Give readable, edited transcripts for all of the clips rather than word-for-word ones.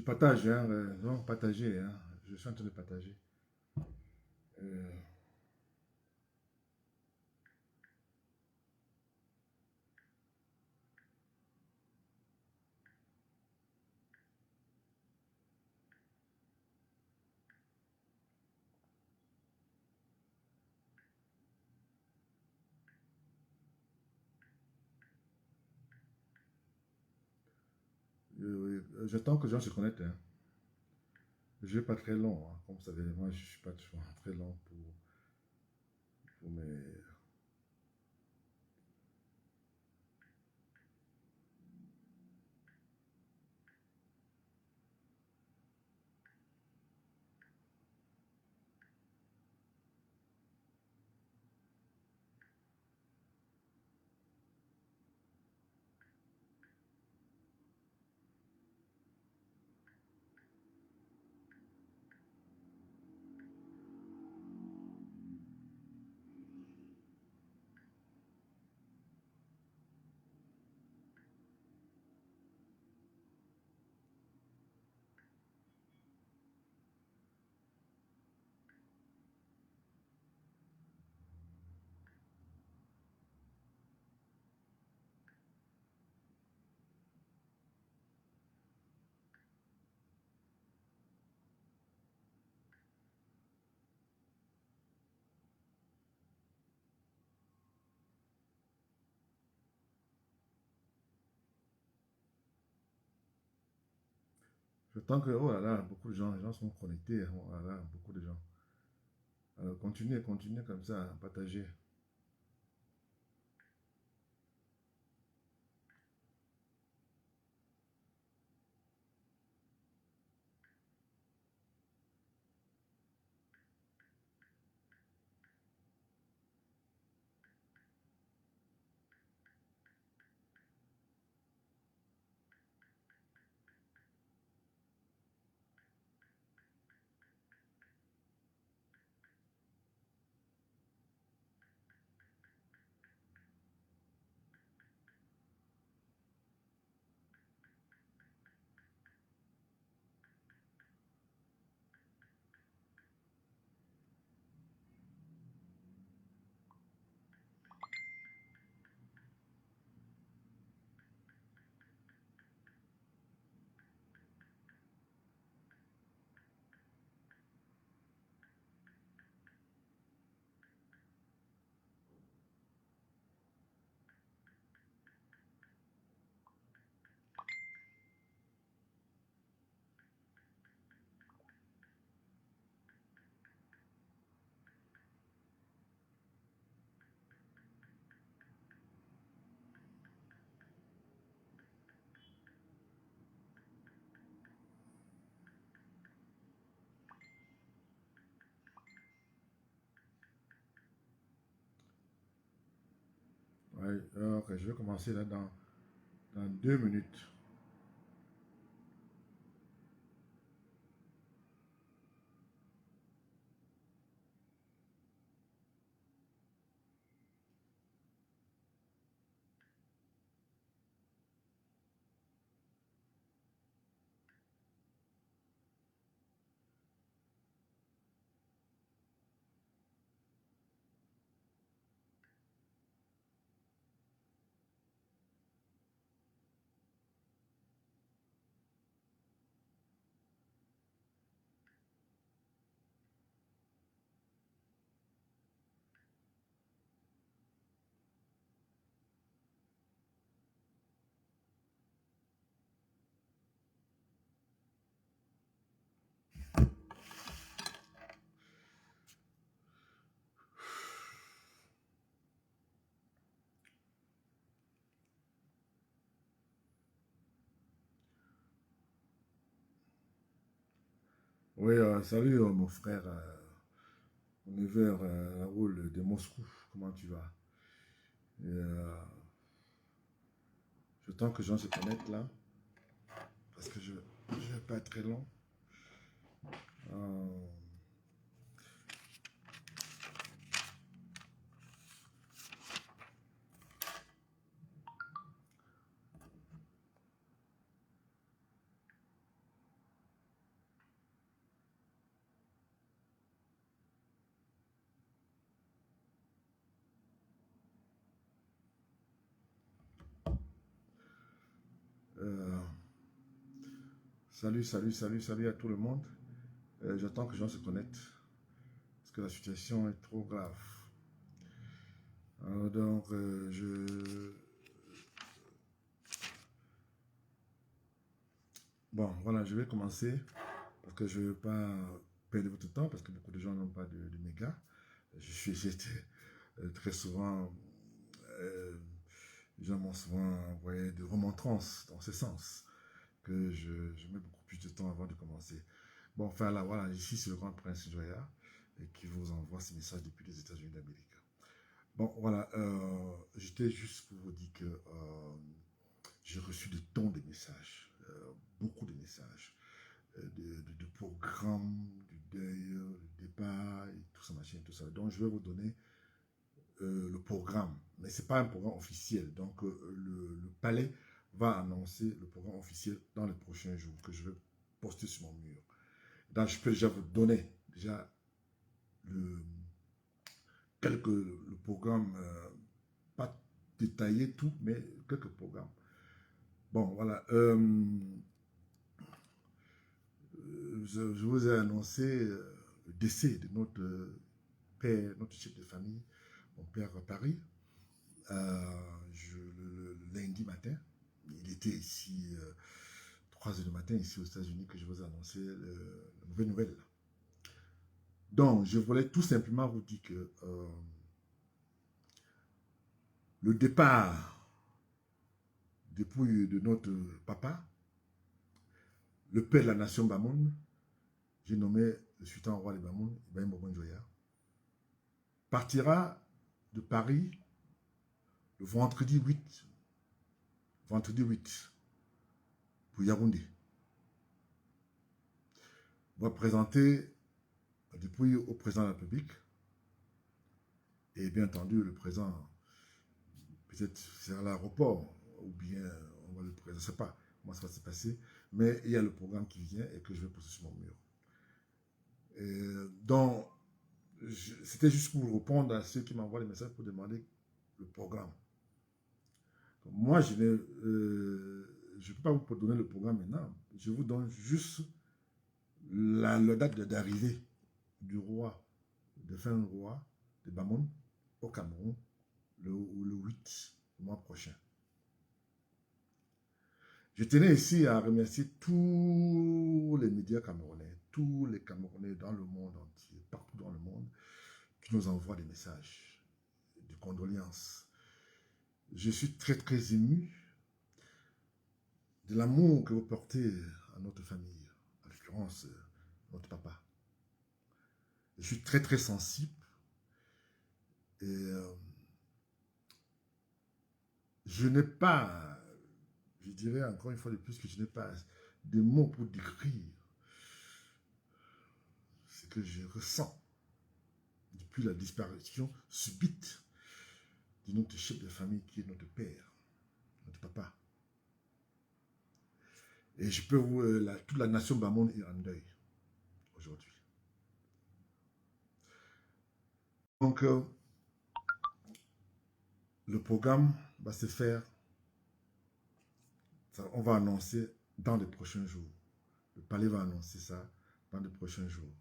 partage, hein, non, partager, hein. Je suis en train de partager. Euh, J'attends que les gens se connectent, hein. Je ne vais pas très long, hein. Comme vous savez, moi, je ne suis pas toujours très long pour mes... J'attends que, oh là là, beaucoup de gens, les gens sont connectés, hein. Oh là là, beaucoup de gens. Alors, continuez, continuez comme ça, hein, partagez. Ouais, ok, je vais commencer là dans 2 minutes. Oui, salut mon frère, mon neveu Raoul de Moscou, comment tu vas? Et, j'attends que les gens se connectent là, parce que je ne vais pas être très long. Euh, Salut, salut, salut, salut à tout le monde. J'attends que les gens se connectent parce que la situation est trop grave. Alors donc, Bon, voilà, je vais commencer parce que je ne veux pas perdre votre temps parce que beaucoup de gens n'ont pas de méga. J'étais très souvent... euh, les gens m'ont souvent envoyé de remontrances dans ce sens que je mets beaucoup plus de temps avant de commencer. Bon, enfin là, voilà, ici c'est le grand prince Joya et qui vous envoie ces messages depuis les États-Unis d'Amérique. Bon, voilà, j'étais juste pour vous dire que j'ai reçu de tonnes de messages, beaucoup de messages, de programmes, du deuil, du départ, et tout ça, machin, tout ça. Donc, je vais vous donner le programme, mais ce n'est pas un programme officiel. Donc, le palais va annoncer le programme officiel dans les prochains jours que je vais poster sur mon mur. Donc, je peux déjà vous donner déjà le, le programme, pas détaillé tout, mais quelques programmes. Bon, voilà. Je vous ai annoncé le décès de notre père, notre chef de famille, mon père à Paris, le lundi matin. Il était ici 3 heures du matin, ici aux États-Unis, que je vous ai annoncé la mauvaise nouvelle. Donc, je voulais tout simplement vous dire que le départ depuis de notre papa, le père de la nation Bamoun, j'ai nommé le sultan roi de Bamoun, Ibrahim Bourbon Joya, partira de Paris le vendredi 8 pour Yaoundé. On va présenter depuis au président de la République et bien entendu le président, peut-être c'est à l'aéroport ou bien on va le présenter, je ne sais pas comment ça va se passer, mais il y a le programme qui vient et que je vais poster sur mon mur. Donc, c'était juste pour répondre à ceux qui m'envoient des messages pour demander le programme. Donc, moi, je ne peux pas vous donner le programme maintenant. Je vous donne juste la date d'arrivée du roi, de fin roi de Bamoun au Cameroun le 8 du mois prochain. Je tenais ici à remercier tous les médias camerounais, tous les Camerounais dans le monde entier, partout dans le monde, qui nous envoient des messages de condoléances. Je suis très très ému de l'amour que vous portez à notre famille, en l'occurrence notre papa. Je suis très très sensible et je n'ai pas, je dirais encore une fois de plus que je n'ai pas de mots pour décrire ce que je ressens depuis la disparition subite de notre chef de famille qui est notre père, notre papa. Et je peux vous, toute la nation Bamoun est en deuil aujourd'hui. Donc, le programme va se faire, on va annoncer dans les prochains jours. Le palais va annoncer ça dans les prochains jours.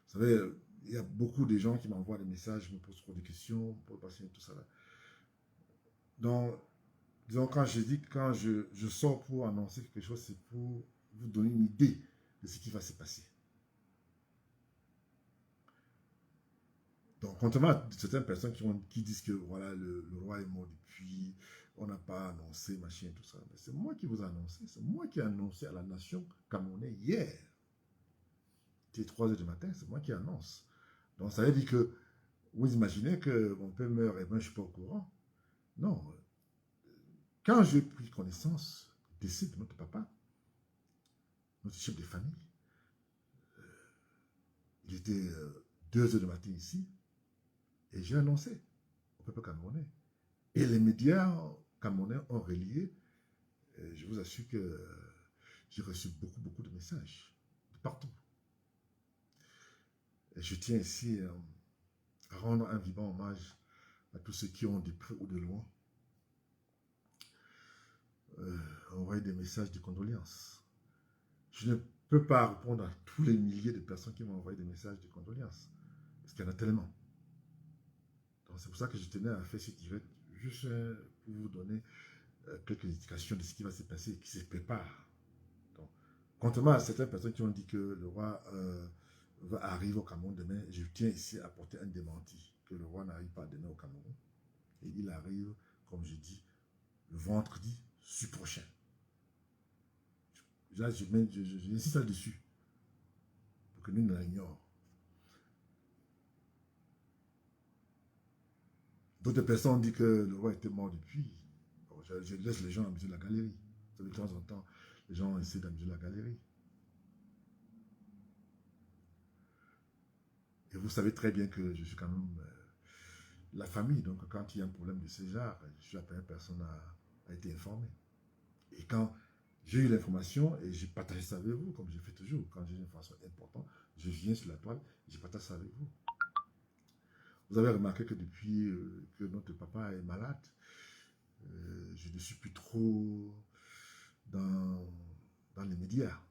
Vous savez, il y a beaucoup de gens qui m'envoient des messages, me posent trop de questions, pour passer tout ça là. Donc, disons, quand je sors pour annoncer quelque chose, c'est pour vous donner une idée de ce qui va se passer. Donc, contrairement à certaines personnes qui disent que voilà, le roi est mort depuis, on n'a pas annoncé, machin, tout ça. C'est moi qui vous ai annoncé, c'est moi qui ai annoncé à la nation camerounaise hier. C'était 3 heures du matin, c'est moi qui annonce. Donc, ça veut dire que vous imaginez que mon père meurt et moi je ne suis pas au courant. Non. Quand j'ai pris connaissance du décès de notre papa, notre chef de famille, il était 2 heures du matin ici, et j'ai annoncé au peuple camerounais. Et les médias camerounais ont relié. Et je vous assure que j'ai reçu beaucoup, beaucoup de messages de partout. Et je tiens ici à rendre un vibrant hommage à tous ceux qui ont de près ou de loin envoyer des messages de condoléances. Je ne peux pas répondre à tous les milliers de personnes qui m'ont envoyé des messages de condoléances. Parce qu'il y en a tellement. Donc c'est pour ça que je tenais à faire ce direct, juste pour vous donner quelques indications de ce qui va se passer et qui se prépare. Donc, contrairement à certaines personnes qui ont dit que le roi va arriver au Cameroun demain, je tiens ici à apporter un démenti, que le roi n'arrive pas demain au Cameroun. Et il arrive, comme je dis, le vendredi prochain. Là, j'insiste là-dessus, pour que nous ne l'ignorions. D'autres personnes ont dit que le roi était mort depuis. Bon, je laisse les gens amuser la galerie. De temps en temps, les gens essaient d'amuser la galerie. Et vous savez très bien que je suis quand même la famille. Donc, quand il y a un problème de ce genre, je suis la première personne à être informée. Et quand j'ai eu l'information et j'ai partagé ça avec vous, comme je fais toujours, quand j'ai une information importante, je viens sur la toile et je partage ça avec vous. Vous avez remarqué que depuis que notre papa est malade, je ne suis plus trop dans les médias.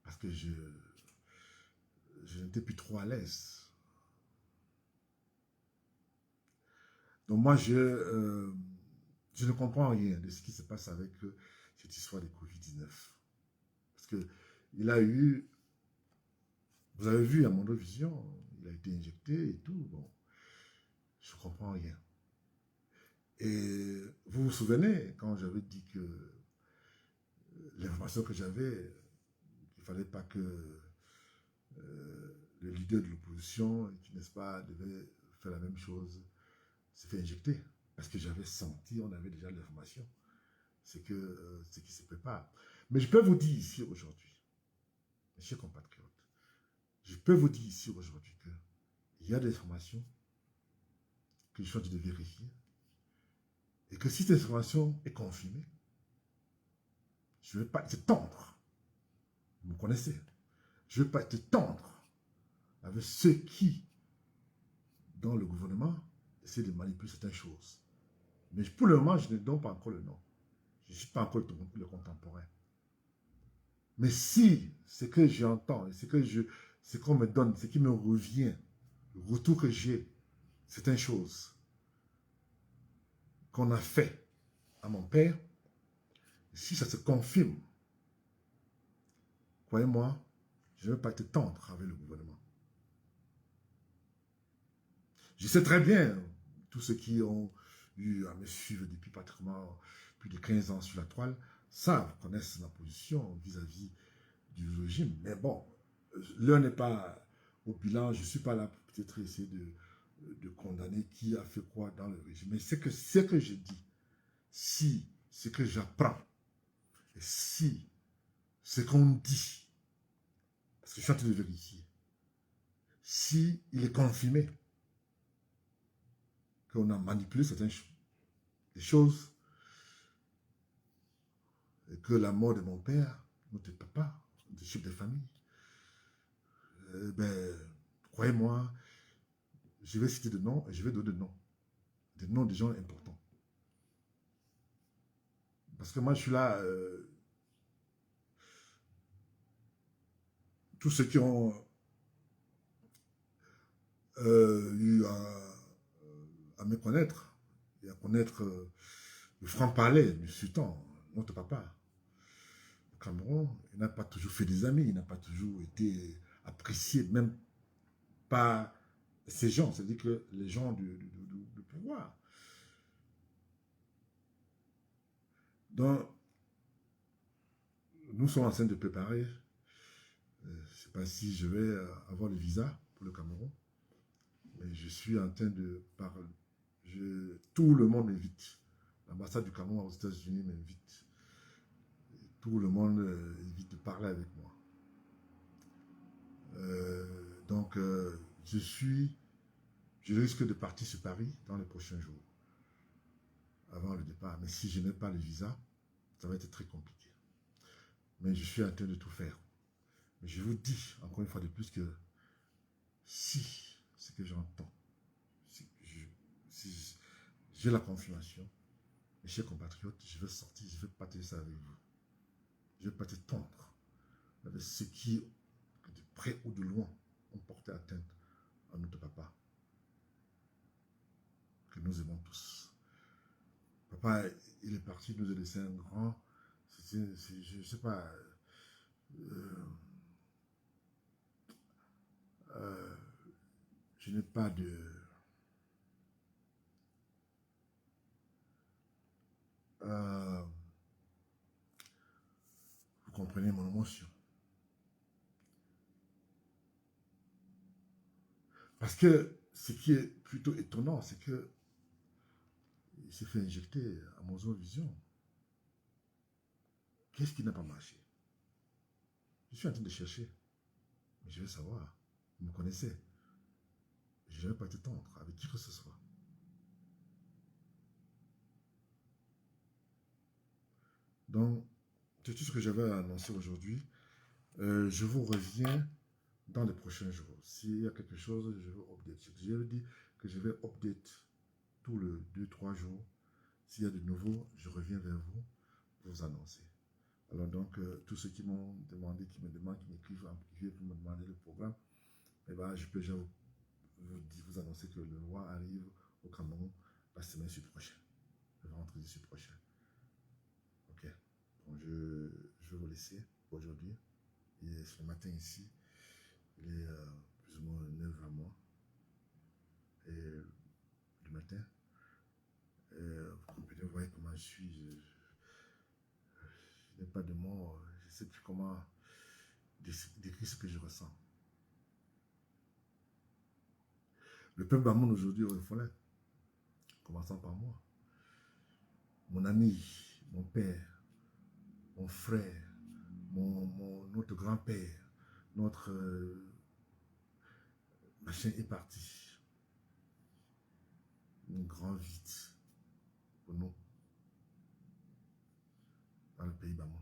Parce que je n'étais plus trop à l'aise. Donc moi, je ne comprends rien de ce qui se passe avec cette histoire de Covid-19. Parce que il a eu, vous avez vu à Mondovision, il a été injecté et tout. Bon, je ne comprends rien. Et vous vous souvenez, quand j'avais dit que l'information que j'avais, il ne fallait pas que le leader de l'opposition, qui n'est-ce pas, devait faire la même chose, s'est fait injecter. Parce que j'avais senti, on avait déjà l'information. C'est que ce qui se prépare. Mais je peux vous dire ici aujourd'hui, mes chers compatriotes, je peux vous dire ici aujourd'hui qu'il y a des informations que je suis en train de vérifier et que si cette information est confirmée, je ne vais pas être tendre. Vous me connaissez. Je ne vais pas être tendre avec ceux qui, dans le gouvernement, essaient de manipuler certaines choses. Mais pour le moment, je ne donne pas encore le nom. Je ne suis pas encore le contemporain. Mais si ce que j'entends, ce qu'on me donne, ce qui me revient, le retour que j'ai, certaines choses qu'on a fait à mon père, si ça se confirme, croyez-moi, je ne vais pas être tendre avec le gouvernement. Je sais très bien, tous ceux qui ont eu à me suivre depuis pratiquement plus de 15 ans sur la toile, savent, connaissent ma position vis-à-vis du régime. Mais bon, l'heure n'est pas au bilan, je ne suis pas là pour peut-être essayer de condamner qui a fait quoi dans le régime. Mais c'est que ce que je dis, si ce que j'apprends, et si ce qu'on dit, parce que je suis en train de vérifier, si il est confirmé qu'on a manipulé certaines choses, et que la mort de mon père, notre papa, de chef de famille, ben, croyez-moi, je vais citer des noms et je vais donner des noms de gens importants. Parce que moi, je suis là, tous ceux qui ont eu à me connaître, et à connaître le franc-parler du sultan, notre papa, au Cameroun, il n'a pas toujours fait des amis, il n'a pas toujours été apprécié, même par ces gens, c'est-à-dire que les gens du pouvoir. Donc, nous sommes en train de préparer, je ne sais pas si je vais avoir le visa pour le Cameroun, mais je suis en train de parler. Tout le monde m'invite. L'ambassade du Cameroun aux États-Unis m'invite. Tout le monde évite de parler avec moi. Donc, je risque de partir sur Paris dans les prochains jours, avant le départ. Mais si je n'ai pas le visa, ça va être très compliqué. Mais je suis en train de tout faire. Mais je vous dis, encore une fois de plus, que si ce que j'entends, si j'ai la confirmation, Mes chers compatriotes, je vais sortir, je vais partager ça avec vous. Je vais pas tendre avec ceux qui, de près ou de loin, ont porté atteinte à notre papa, que nous aimons tous. Papa, il est parti, nous a laissé un grand, je ne sais pas, euh, euh, je n'ai pas de... vous comprenez mon émotion. Parce que ce qui est plutôt étonnant, c'est que il s'est fait injecter Amazon Vision. Qu'est-ce qui n'a pas marché? Je suis en train de chercher, mais je vais savoir. Vous me connaissez. Je n'ai pas été tendre avec qui que ce soit. Donc, c'est tout ce que j'avais à annoncer aujourd'hui. Je vous reviens dans les prochains jours. S'il y a quelque chose, je vais update. Je vous dis que je vais update tous les 2-3 jours. S'il y a de nouveau, je reviens vers vous pour vous annoncer. Alors donc, tous ceux qui m'ont demandé, qui me demandent, qui m'écrivent en privé pour me demander le programme, eh ben, je peux déjà vous annoncer que le roi arrive au Cameroun la semaine prochaine, le vendredi prochain. Ok. Donc, je vais vous laisser pour aujourd'hui. Et ce matin ici, il est plus ou moins 9 à moi. Et du matin, vous voyez comment je suis. Je n'ai pas de mots. Je ne sais plus comment décrire ce que je ressens. Le peuple Bamoun aujourd'hui au Follet, commençant par moi, mon ami, mon père, mon frère, notre grand-père, notre machin est parti. Un grand vide pour nous dans le pays Bamoun.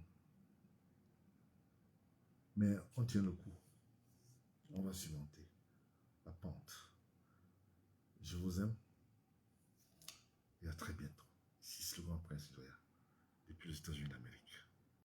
Mais on tient le coup. On va surmonter la pente. Je vous aime et à très bientôt. Ici, c'est le grand prince Joya, depuis les États-Unis d'Amérique.